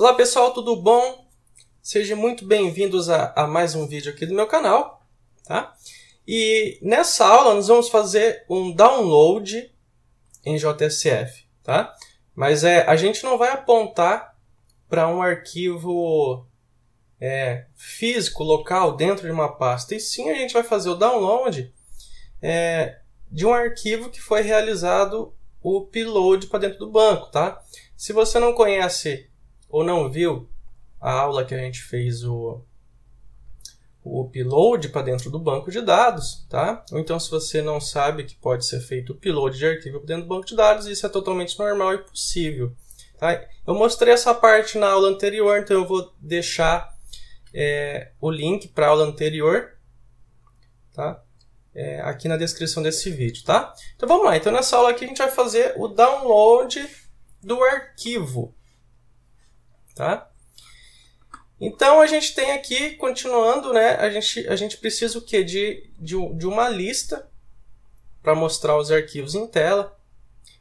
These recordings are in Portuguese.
Olá pessoal, tudo bom? Sejam muito bem-vindos a mais um vídeo aqui do meu canal, tá? E nessa aula nós vamos fazer um download em JSF, tá? Mas a gente não vai apontar para um arquivo físico, local, dentro de uma pasta, e sim a gente vai fazer o download de um arquivo que foi realizado o upload para dentro do banco, tá? Se você não conhece ou não viu a aula que a gente fez o upload para dentro do banco de dados, tá? Ou então se você não sabe que pode ser feito o upload de arquivo para dentro do banco de dados, isso é totalmente normal e possível, tá? Eu mostrei essa parte na aula anterior, então eu vou deixar o link para a aula anterior, tá? Aqui na descrição desse vídeo, tá? Então vamos lá, então nessa aula aqui a gente vai fazer o download do arquivo, tá? Então a gente tem aqui, continuando, né? A gente precisa o quê? De uma lista para mostrar os arquivos em tela.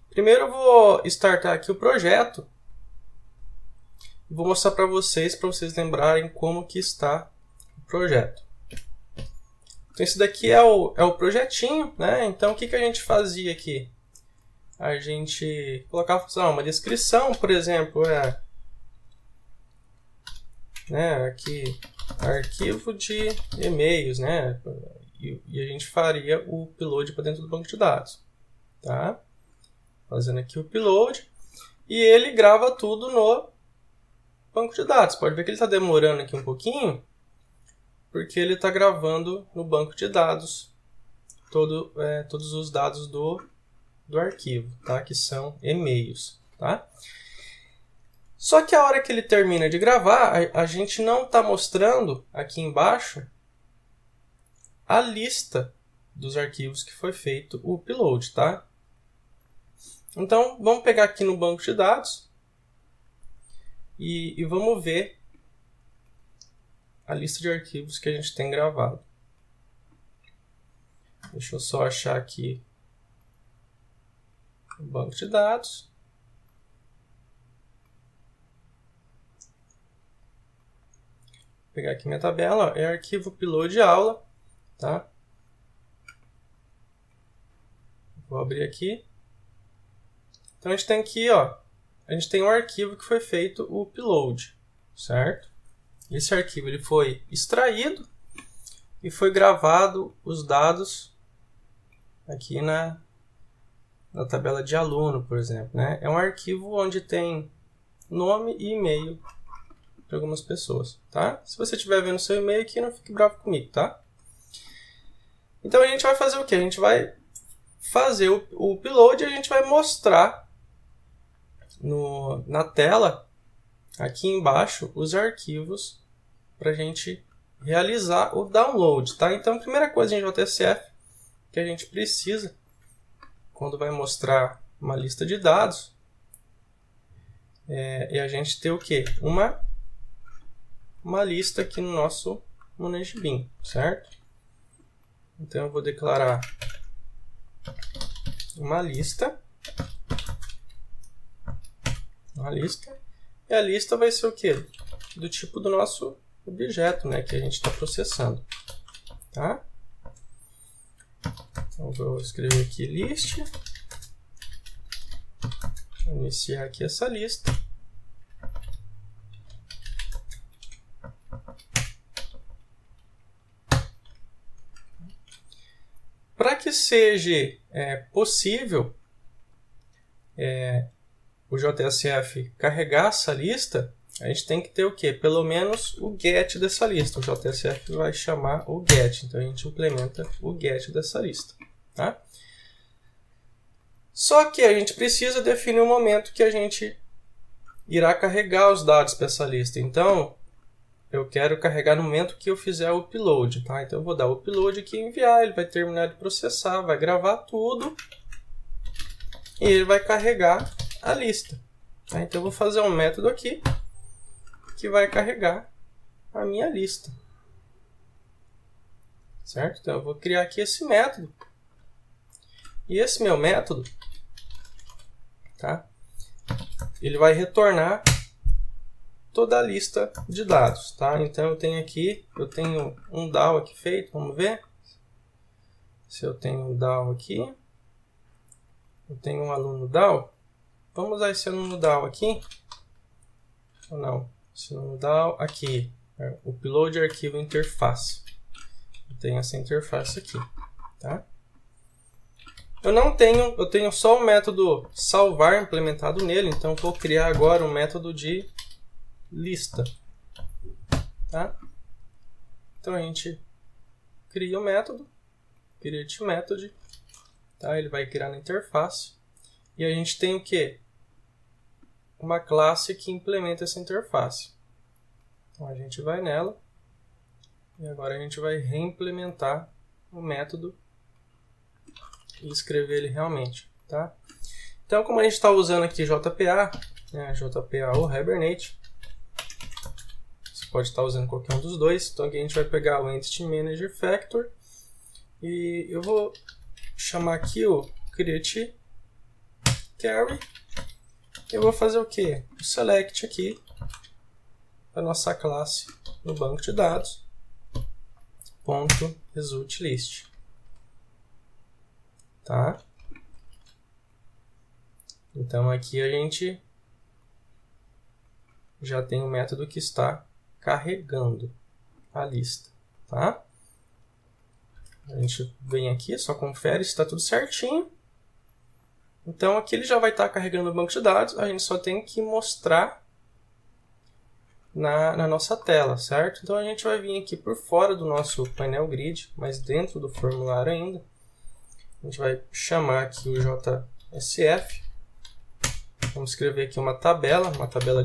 Primeiro eu vou startar aqui o projeto. Vou mostrar para vocês lembrarem como que está o projeto. Então esse daqui é o projetinho, né? Então o que a gente fazia aqui? A gente colocava uma descrição, por exemplo, aqui arquivo de e-mails, né? E a gente faria o upload para dentro do banco de dados, tá? Fazendo aqui o upload e ele grava tudo no banco de dados. Pode ver que ele está demorando aqui um pouquinho, porque ele está gravando no banco de dados todos os dados do arquivo, tá? Que são e-mails, tá? Só que a hora que ele termina de gravar, a gente não está mostrando aqui embaixo a lista dos arquivos que foi feito o upload, tá? Então, vamos pegar aqui no banco de dados e vamos ver a lista de arquivos que a gente tem gravado. Deixa eu só achar aqui o banco de dados. Vou pegar aqui minha tabela, é arquivo upload aula, tá? Vou abrir aqui. Então a gente tem aqui, ó, a gente tem um arquivo que foi feito o upload, certo? Esse arquivo ele foi extraído e foi gravado os dados aqui na tabela de aluno, por exemplo, né? É um arquivo onde tem nome e e-mail de algumas pessoas, tá? Se você estiver vendo seu e-mail aqui, não fique bravo comigo, tá? Então a gente vai fazer o quê? A gente vai fazer o upload e a gente vai mostrar na tela, aqui embaixo, os arquivos para a gente realizar o download, tá? Então a primeira coisa em JSF que a gente precisa, quando vai mostrar uma lista de dados, é a gente ter o quê? Uma lista aqui no nosso ManageBean, certo? Então eu vou declarar uma lista, e a lista vai ser o quê? Do tipo do nosso objeto, né, que a gente está processando, tá? Então vou escrever aqui list, vou iniciar aqui essa lista. Para que seja possível o JSF carregar essa lista, a gente tem que ter o quê? Pelo menos o get dessa lista. O JSF vai chamar o get, então a gente implementa o get dessa lista, tá? Só que a gente precisa definir o momento que a gente irá carregar os dados para essa lista. Então, eu quero carregar no momento que eu fizer o upload, tá? Então eu vou dar o upload aqui e enviar, ele vai terminar de processar, vai gravar tudo e ele vai carregar a lista, tá? Então eu vou fazer um método aqui que vai carregar a minha lista, certo? Então eu vou criar aqui esse método e esse meu método, tá? Ele vai retornar toda a lista de dados, tá? Então eu tenho um DAO aqui feito, vamos ver se eu tenho um DAO aqui. Eu tenho um aluno DAO. Vamos usar esse aluno DAO aqui. Ou não? Esse aluno DAO aqui. Upload arquivo interface. Eu tenho essa interface aqui, tá? Eu tenho só o método salvar implementado nele, então vou criar agora um método de lista, tá? Então a gente cria o método, create method, tá? Ele vai criar na interface e a gente tem o que? Uma classe que implementa essa interface. Então a gente vai nela e agora a gente vai reimplementar o método e escrever ele realmente, tá? Então, como a gente está usando aqui JPA, né, JPA ou Hibernate, você pode estar usando qualquer um dos dois. Então, aqui a gente vai pegar o Entity Manager Factor e eu vou chamar aqui o create carry. Eu vou fazer o que? O select aqui da nossa classe no banco de dados .result list. Tá? Então aqui a gente já tem um método que está carregando a lista, tá? A gente vem aqui, só confere se está tudo certinho. Então aqui ele já vai estar carregando o banco de dados, a gente só tem que mostrar na nossa tela, certo? Então a gente vai vir aqui por fora do nosso painel grid, mas dentro do formulário ainda. A gente vai chamar aqui o JSF. Vamos escrever aqui uma tabela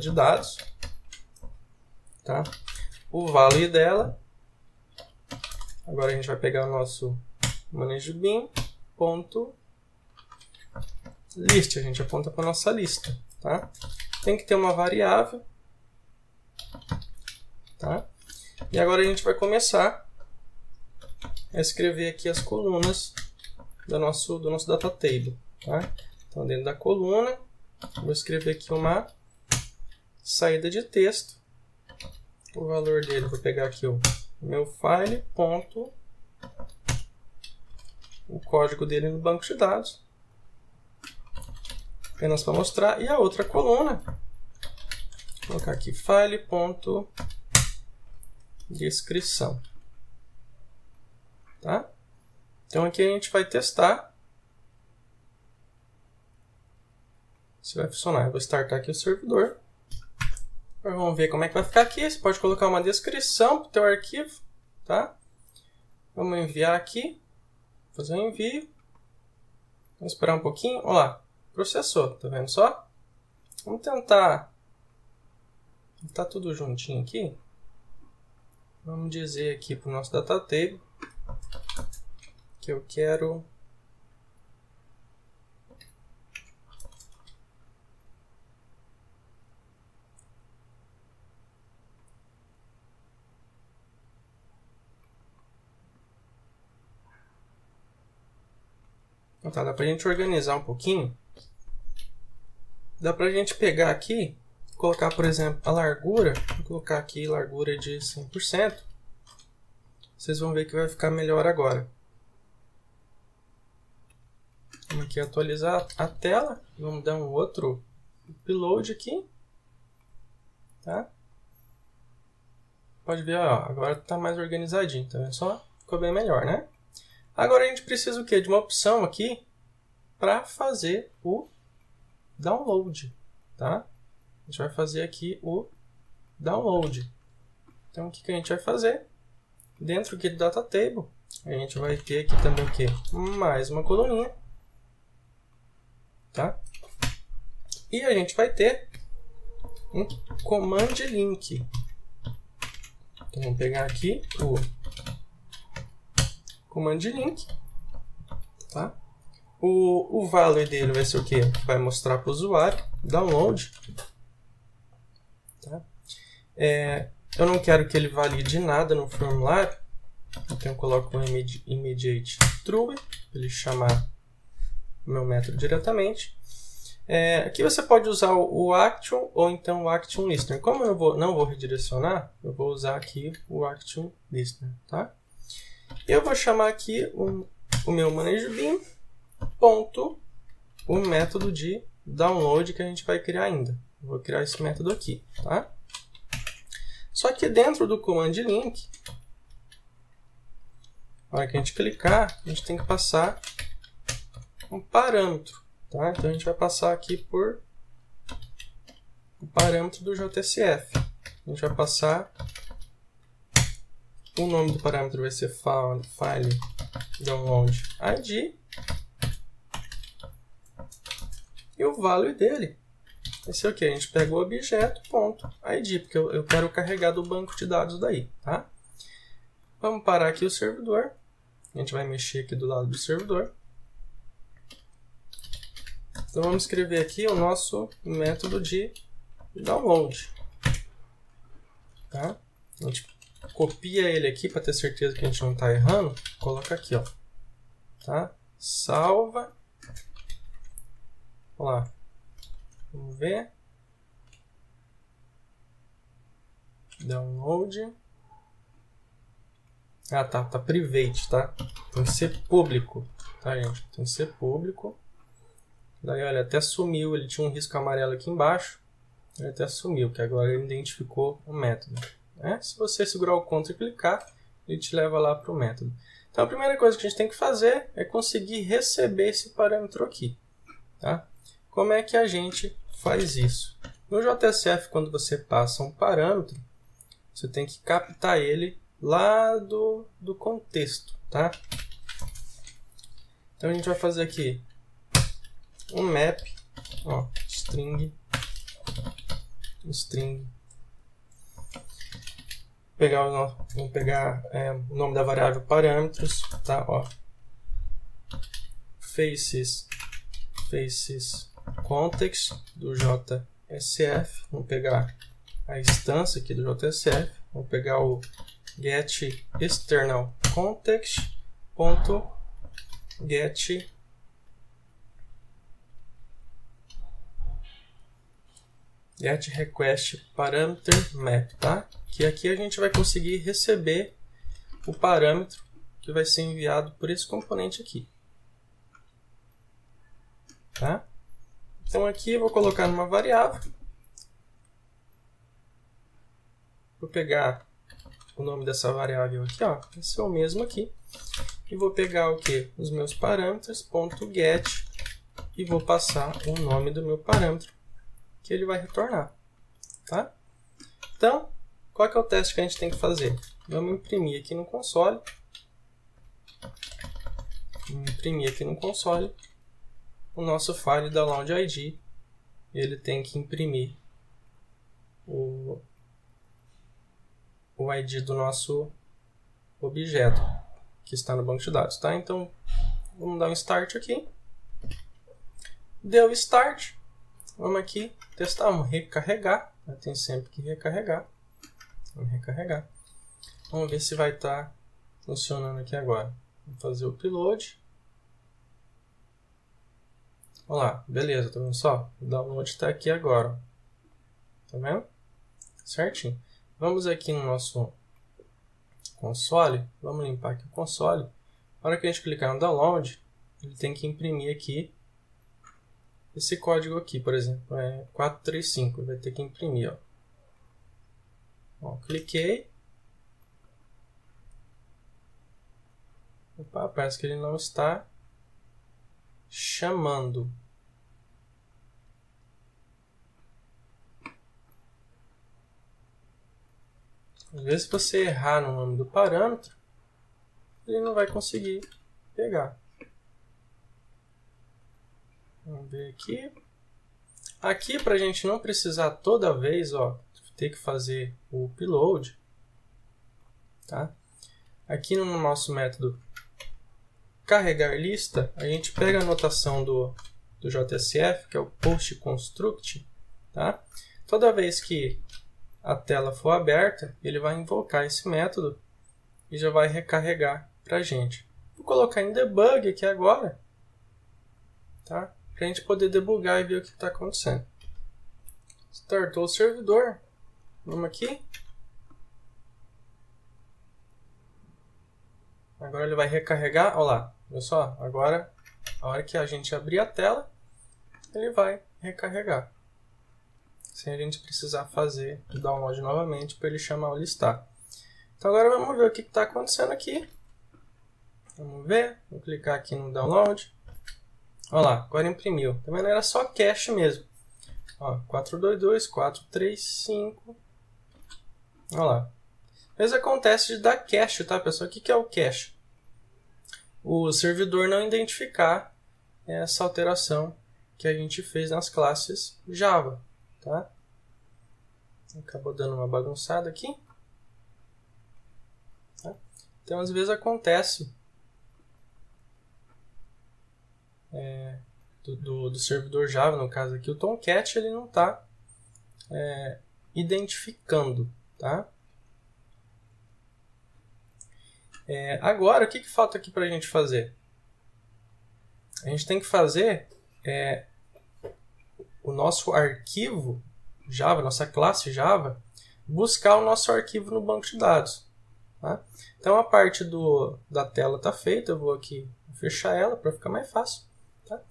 de dados. Tá? O value dela. Agora a gente vai pegar o nosso ManageBin. List. A gente aponta para a nossa lista. Tá? Tem que ter uma variável. Tá? E agora a gente vai começar a escrever aqui as colunas do nosso data table, tá? Então, dentro da coluna, vou escrever aqui uma saída de texto. O valor dele, vou pegar aqui o meu file, ponto, o código dele no banco de dados, apenas para mostrar. E a outra coluna, vou colocar aqui file, ponto, descrição, tá? Então aqui a gente vai testar se vai funcionar. Eu vou startar aqui o servidor. Agora vamos ver como é que vai ficar aqui. Você pode colocar uma descrição para o teu arquivo, tá? Vamos enviar aqui. Fazer um envio. Vamos esperar um pouquinho. Olha lá, processou, tá vendo só? Vamos tentar. Tá tudo juntinho aqui. Vamos dizer aqui para o nosso data table que eu quero então, dá pra gente organizar um pouquinho. Dá pra gente pegar aqui, colocar, por exemplo, a largura, vou colocar aqui largura de 100%. Vocês vão ver que vai ficar melhor agora. Vamos aqui atualizar a tela. Vamos dar um outro upload aqui. Tá? Pode ver, ó, agora está mais organizadinho. Tá vendo só? Ficou bem melhor, né? Agora a gente precisa o quê? De uma opção aqui para fazer o download. Tá? A gente vai fazer aqui o download. Então o que a gente vai fazer? Dentro aqui do data table, a gente vai ter aqui também o quê? Mais uma coluninha. Tá? E a gente vai ter um command link. Então vamos pegar aqui o command link. Tá? O value dele vai ser o quê? Vai mostrar para o usuário download. Tá? Eu não quero que ele valide nada no formulário, então eu coloco um immediate true, para ele chamar o meu método diretamente. Aqui você pode usar o Action ou então o Action Listener. Como eu não vou redirecionar, eu vou usar aqui o Action Listener, tá? Eu vou chamar aqui o meu ManageBean, ponto, o método de download que a gente vai criar ainda. Eu vou criar esse método aqui, tá? Só que dentro do command link, na hora que a gente clicar, a gente tem que passar um parâmetro, tá? Então a gente vai passar aqui por o parâmetro do JSF. A gente vai passar, o nome do parâmetro vai ser file download ID e o value dele vai ser o que? A gente pega o objeto, ponto, ID, porque eu quero carregar do banco de dados daí, tá? Vamos parar aqui o servidor. A gente vai mexer aqui do lado do servidor. Então vamos escrever aqui o nosso método de download. Tá? A gente copia ele aqui para ter certeza que a gente não está errando. Coloca aqui, ó. Tá? Salva. Vamos lá. Vamos ver. Download. Ah, tá private, tá? Tem que ser público, tá, gente? Tem que ser público. Daí, olha, até sumiu, ele tinha um risco amarelo aqui embaixo. Ele até sumiu, que agora ele identificou o método, né? Se você segurar o Ctrl e clicar, ele te leva lá para o método. Então, a primeira coisa que a gente tem que fazer é conseguir receber esse parâmetro aqui, tá? Como é que a gente faz isso? No JSF, quando você passa um parâmetro, você tem que captar ele lá do contexto, tá? Então a gente vai fazer aqui um map, ó, string. Vamos pegar o nome da variável parâmetros, tá? Ó, faces context do JSF. Vamos pegar a instância aqui do JSF. Vamos pegar o get external context ponto get request parameter map, tá? Que aqui a gente vai conseguir receber o parâmetro que vai ser enviado por esse componente aqui, tá? Então aqui eu vou colocar numa variável, vou pegar o nome dessa variável aqui, ó, vai ser o mesmo aqui, e vou pegar o que? Os meus parâmetros, ponto get, e vou passar o nome do meu parâmetro que ele vai retornar, tá? Então, qual que é o teste que a gente tem que fazer? Vamos imprimir aqui no console. O nosso file download ID. Ele tem que imprimir o ID do nosso objeto que está no banco de dados, tá? Então, vamos dar um start aqui. Deu start. Vamos aqui testar, vamos recarregar. Tem sempre que recarregar. Vamos recarregar. Vamos ver se vai estar funcionando aqui agora. Vamos fazer o upload. Olha lá, beleza, tá vendo só? O download está aqui agora. Tá vendo? Certinho. Vamos aqui no nosso console. Vamos limpar aqui o console. Na hora que a gente clicar no download, ele tem que imprimir aqui esse código aqui, por exemplo, é 435, ele vai ter que imprimir, ó. Ó, cliquei. Opa, parece que ele não está chamando. Às vezes, se você errar no nome do parâmetro, ele não vai conseguir pegar. Vamos ver aqui. Aqui, para a gente não precisar toda vez, ó, ter que fazer o upload, tá? Aqui no nosso método carregar lista, a gente pega a notação do JSF, que é o post construct, tá? Toda vez que a tela for aberta, ele vai invocar esse método e já vai recarregar para a gente. Vou colocar em debug aqui agora, tá? para a gente poder debugar e ver o que está acontecendo. Startou o servidor. Vamos aqui. Agora ele vai recarregar. Olha lá, olha só. Agora, a hora que a gente abrir a tela, ele vai recarregar. Sem a gente precisar fazer o download novamente para ele chamar o listar. Então agora vamos ver o que está acontecendo aqui. Vamos ver. Vou clicar aqui no download. Olha lá, agora imprimiu. Também era só cache mesmo. Ó, 422, 435. Olha lá. Às vezes acontece de dar cache, tá, pessoal? O que é o cache? O servidor não identificar essa alteração que a gente fez nas classes Java, tá? Acabou dando uma bagunçada aqui. Tá? Então, às vezes acontece do servidor Java, no caso aqui, o Tomcat ele não está identificando, tá? Agora, o que falta aqui para a gente fazer? A gente tem que fazer o nosso arquivo Java, nossa classe Java, buscar o nosso arquivo no banco de dados. Tá? Então, a parte da tela está feita. Eu vou aqui fechar ela para ficar mais fácil. Tá?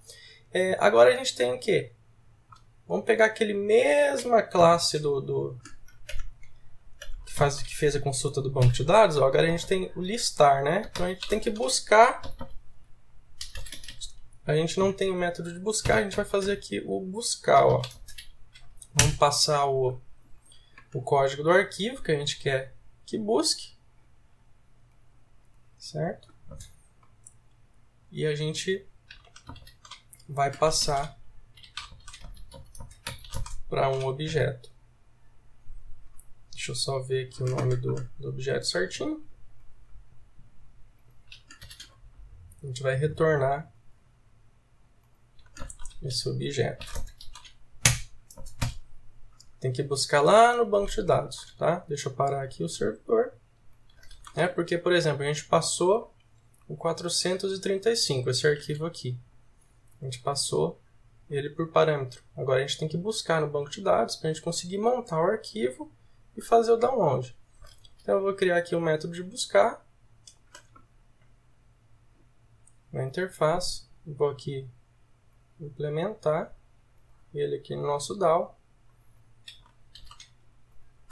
Agora a gente tem o quê? Vamos pegar aquele mesma classe que fez a consulta do banco de dados. Ó, agora a gente tem o listar, né? Então a gente tem que buscar. A gente não tem o método de buscar, a gente vai fazer aqui o buscar. Ó. Vamos passar o código do arquivo que a gente quer que busque. Certo? E a gente vai passar para um objeto. Deixa eu só ver aqui o nome do objeto certinho. A gente vai retornar esse objeto. Tem que buscar lá no banco de dados, tá? Deixa eu parar aqui o servidor. Porque, por exemplo, a gente passou o 435, esse arquivo aqui. A gente passou ele por parâmetro. Agora a gente tem que buscar no banco de dados para a gente conseguir montar o arquivo e fazer o download. Então eu vou criar aqui o método de buscar. Na interface, vou aqui implementar ele aqui no nosso DAO.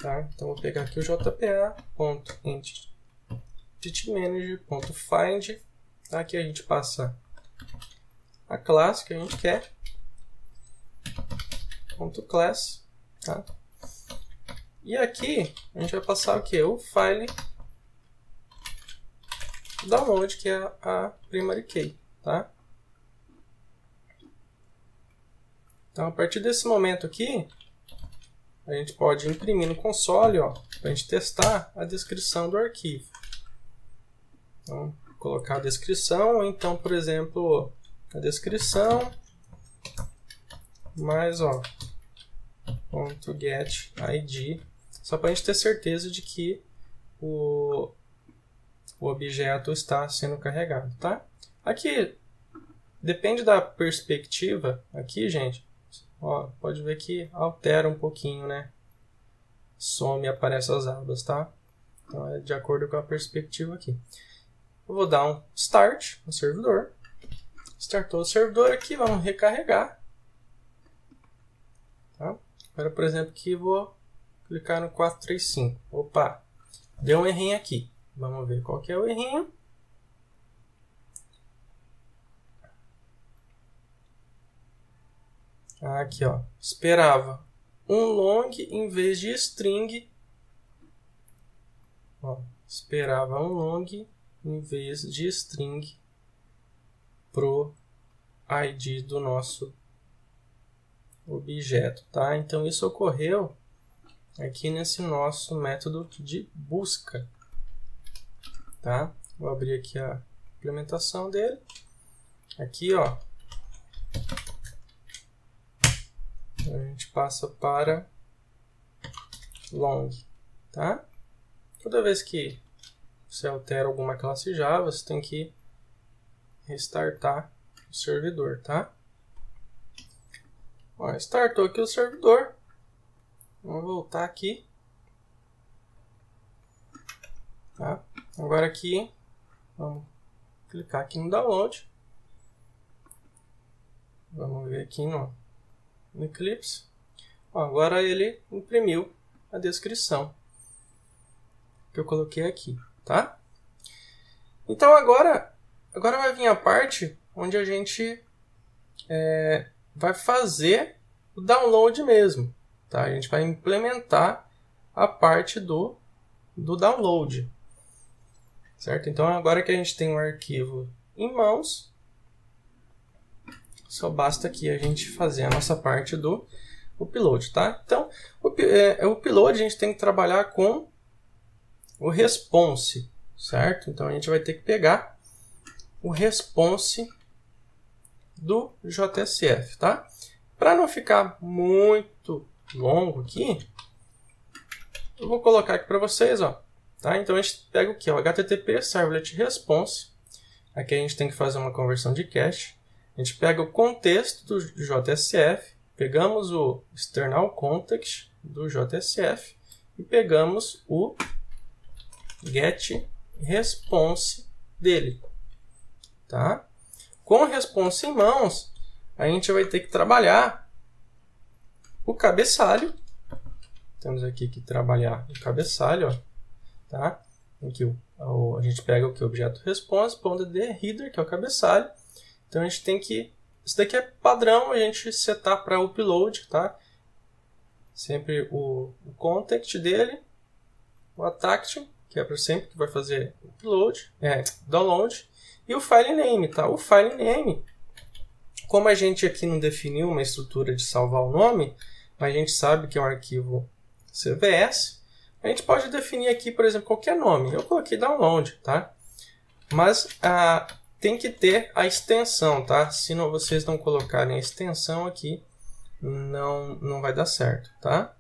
Tá? Então vou pegar aqui o jpa.entity_manager.find. Aqui a gente passa a classe que a gente quer. .class. Tá? E aqui a gente vai passar o que? O file download, que é a primary key. Tá? Então a partir desse momento aqui, a gente pode imprimir no console, para a gente testar a descrição do arquivo. Então, colocar a descrição, ou então, por exemplo, a descrição mais .getID, só para a gente ter certeza de que o objeto está sendo carregado, tá? Aqui, depende da perspectiva, aqui, gente, pode ver que altera um pouquinho, né? Some e aparece as abas, tá? Então é de acordo com a perspectiva aqui. Eu vou dar um start no servidor. Startou o servidor aqui, vamos recarregar. Tá? Agora, por exemplo, aqui vou clicar no 435. Opa, deu um errinho aqui. Vamos ver qual que é o errinho. Aqui, esperava um long em vez de string. Esperava um long em vez de string pro ID do nosso objeto, tá? Então isso ocorreu aqui nesse nosso método de busca, tá? Vou abrir aqui a implementação dele. Aqui, a gente passa para long, tá? Toda vez que você altera alguma classe Java, você tem que restartar o servidor, tá? Ó, startou aqui o servidor. Vamos voltar aqui. Tá? Agora aqui, vamos clicar aqui no download. Vamos ver aqui no Eclipse. Ó, agora ele imprimiu a descrição que eu coloquei aqui, tá? Então agora vai vir a parte onde a gente vai fazer o download mesmo, tá? A gente vai implementar a parte do download, certo? Então agora que a gente tem um arquivo em mãos, só basta aqui a gente fazer a nossa parte do upload, tá? Então o upload a gente tem que trabalhar com o response, certo? Então a gente vai ter que pegar o response do JSF, tá? Para não ficar muito longo aqui, eu vou colocar aqui para vocês, ó, tá? Então a gente pega o que? O HTTP Servlet Response. Aqui a gente tem que fazer uma conversão de cache. A gente pega o contexto do JSF, pegamos o external context do JSF e pegamos o get response dele, tá? Com o response em mãos, a gente vai ter que trabalhar o cabeçalho. Temos aqui que trabalhar o cabeçalho, ó, tá? Aqui a gente pega o que? O objeto response, .header, que é o cabeçalho. Então a gente tem que... Isso daqui é padrão, a gente setar para upload, tá? Sempre o context dele, o attack, que é para sempre que vai fazer upload, download, e o file name, tá? O file name, como a gente aqui não definiu uma estrutura de salvar o nome, mas a gente sabe que é um arquivo CVS, a gente pode definir aqui, por exemplo, qualquer nome. Eu coloquei download, tá? Mas tem que ter a extensão, tá? Se não, vocês não colocarem a extensão aqui, não vai dar certo, tá?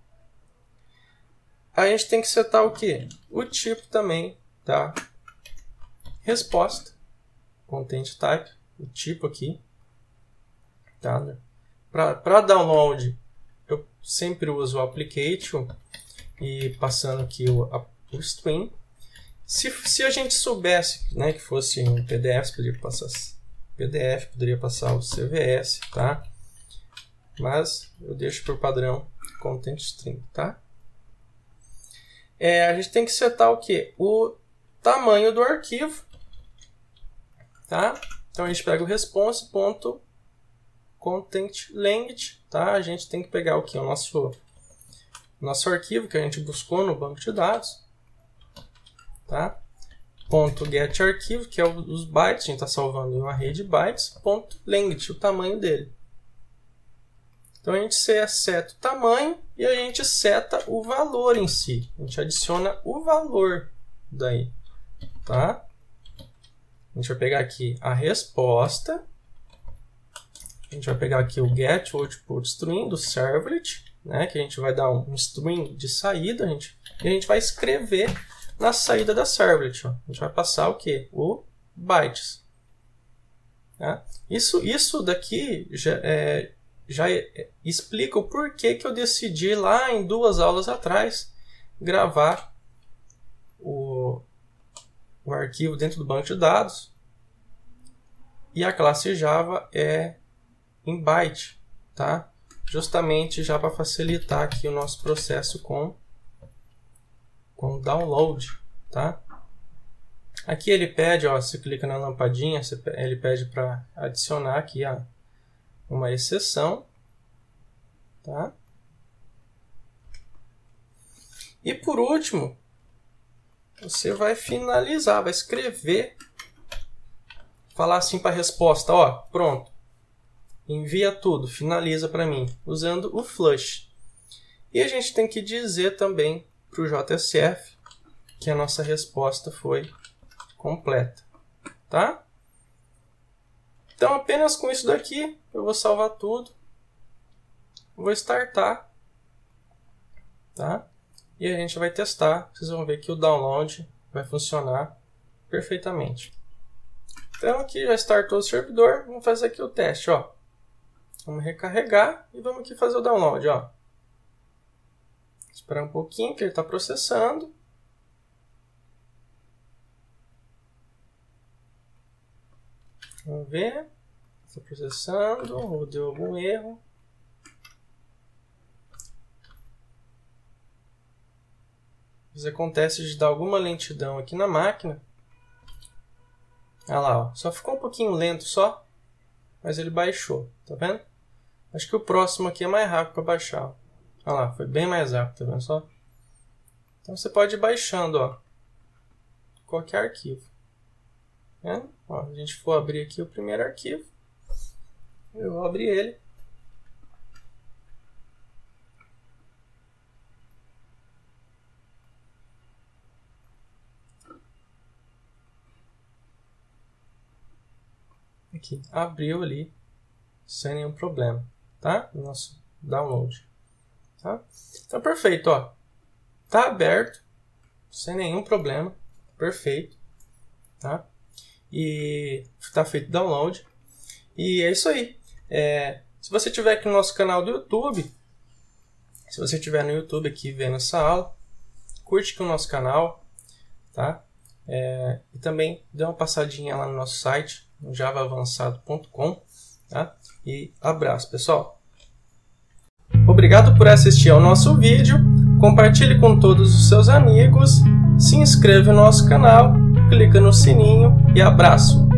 A gente tem que setar o quê? O tipo também da resposta. Content type, o tipo aqui. Tá? Para download, eu sempre uso o application e passando aqui o string. Se a gente soubesse, né, que fosse um PDF, poderia passar o CVS, tá? Mas eu deixo por padrão content string, tá? A gente tem que setar o que? O tamanho do arquivo, tá? Então a gente pega o response.contentLength, tá? A gente tem que pegar o que? O nosso arquivo que a gente buscou no banco de dados, tá? .getArchive, que é os bytes, a gente está salvando em uma rede de bytes, .length, o tamanho dele. Então a gente seta o tamanho e a gente seta o valor em si. A gente adiciona o valor daí, tá? A gente vai pegar aqui a resposta. A gente vai pegar aqui o get output string do servlet, né? Que a gente vai dar um string de saída, e a gente vai escrever na saída da servlet. Ó. A gente vai passar o que? O bytes. Tá? Isso daqui já explica o porquê que eu decidi lá em 2 aulas atrás gravar o arquivo dentro do banco de dados e a classe Java é em byte, tá? Justamente já para facilitar aqui o nosso processo com o download, tá? Aqui ele pede, ó, você clica na lampadinha, ele pede para adicionar aqui uma exceção, tá? E por último, você vai finalizar, vai escrever, falar assim para a resposta, ó, pronto, envia tudo, finaliza para mim, usando o flush. E a gente tem que dizer também para o JSF que a nossa resposta foi completa, tá? Então apenas com isso daqui eu vou salvar tudo, vou startar, tá? E a gente vai testar, vocês vão ver que o download vai funcionar perfeitamente. Então aqui já startou o servidor, vamos fazer aqui o teste, ó. Vamos recarregar e vamos aqui fazer o download, ó. Esperar um pouquinho que ele está processando. Vamos ver. Está processando ou deu algum erro. Às vezes acontece de dar alguma lentidão aqui na máquina. Olha lá, ó. Só ficou um pouquinho lento só, mas ele baixou, tá vendo? Acho que o próximo aqui é mais rápido para baixar. Ó. Olha lá, foi bem mais rápido, tá vendo só? Então você pode ir baixando, ó, qualquer arquivo. Tá? Ó, a gente for abrir aqui o primeiro arquivo. Eu vou abrir ele. Aqui, abriu ali sem nenhum problema, tá? Nosso download, tá? Então, perfeito, ó. Tá aberto, sem nenhum problema, perfeito, tá? E tá feito o download. E é isso aí. Se você estiver aqui no nosso canal do YouTube, se você estiver no YouTube aqui vendo essa aula, curte aqui o nosso canal, tá? E também dê uma passadinha lá no nosso site, no javaavançado.com, tá? E abraço, pessoal! Obrigado por assistir ao nosso vídeo, compartilhe com todos os seus amigos, se inscreva no nosso canal, clica no sininho e abraço!